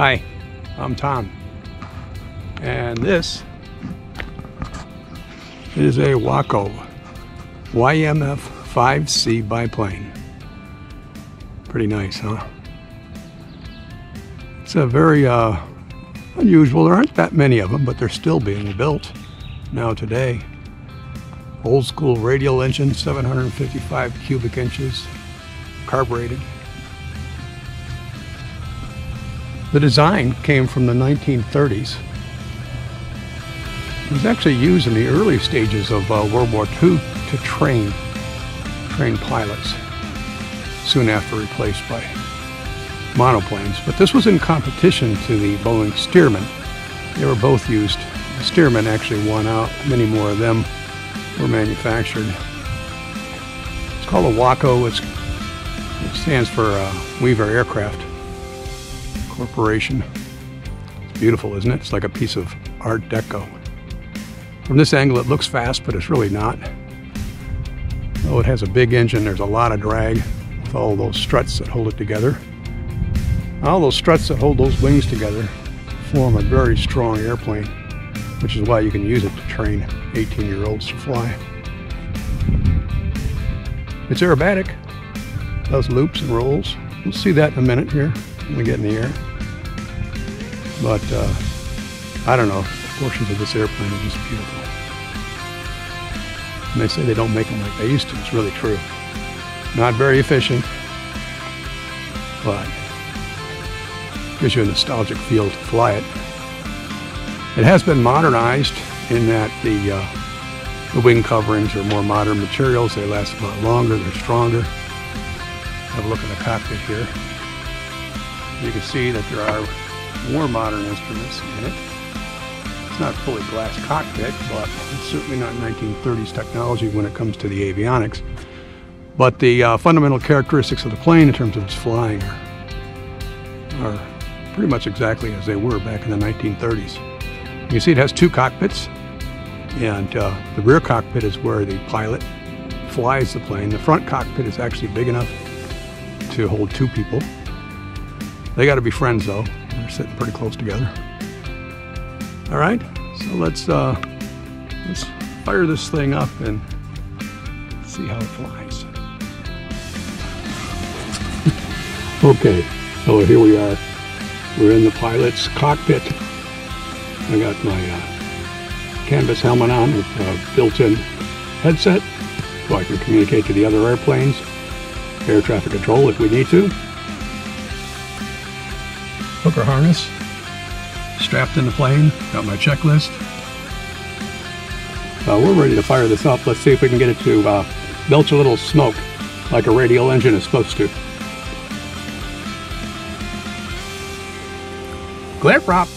Hi, I'm Tom, and this is a Waco YMF 5C biplane. Pretty nice, huh? It's a very unusual. There aren't that many of them, but they're still being built now today. Old school radial engine, 755 cubic inches, carbureted. The design came from the 1930s. It was actually used in the early stages of World War II to train pilots, soon after replaced by monoplanes. But this was in competition to the Boeing Stearman. They were both used. The Stearman actually won out. Many more of them were manufactured. It's called a Waco. It stands for Weaver Aircraft Corporation. It's beautiful, isn't it? It's like a piece of Art Deco. From this angle it looks fast, but it's really not. Oh, it has a big engine. There's a lot of drag with all those struts that hold it together. All those struts that hold those wings together form a very strong airplane, which is why you can use it to train 18-year-olds to fly. It's aerobatic, does loops and rolls. We'll see that in a minute here when we get in the air. But I don't know, portions of this airplane are just beautiful. And they say they don't make them like they used to. It's really true. Not very efficient, but gives you a nostalgic feel to fly it. It has been modernized in that the wing coverings are more modern materials. They last a lot longer. They're stronger. Have a look at the cockpit here. You can see that there are more modern instruments in it. It's not fully glass cockpit, but it's certainly not 1930s technology when it comes to the avionics. But the fundamental characteristics of the plane in terms of its flying are pretty much exactly as they were back in the 1930s. You can see it has two cockpits, and the rear cockpit is where the pilot flies the plane. The front cockpit is actually big enough to hold two people. They got to be friends though. They're sitting pretty close together. All right, so let's fire this thing up and see how it flies. Okay, so here we are. We're in the pilot's cockpit. I got my canvas helmet on with a built-in headset so I can communicate to the other airplanes, air traffic control if we need to. Hooker harness, strapped in the plane, got my checklist. We're ready to fire this up. Let's see if we can get it to belch a little smoke like a radial engine is supposed to. Glare prop.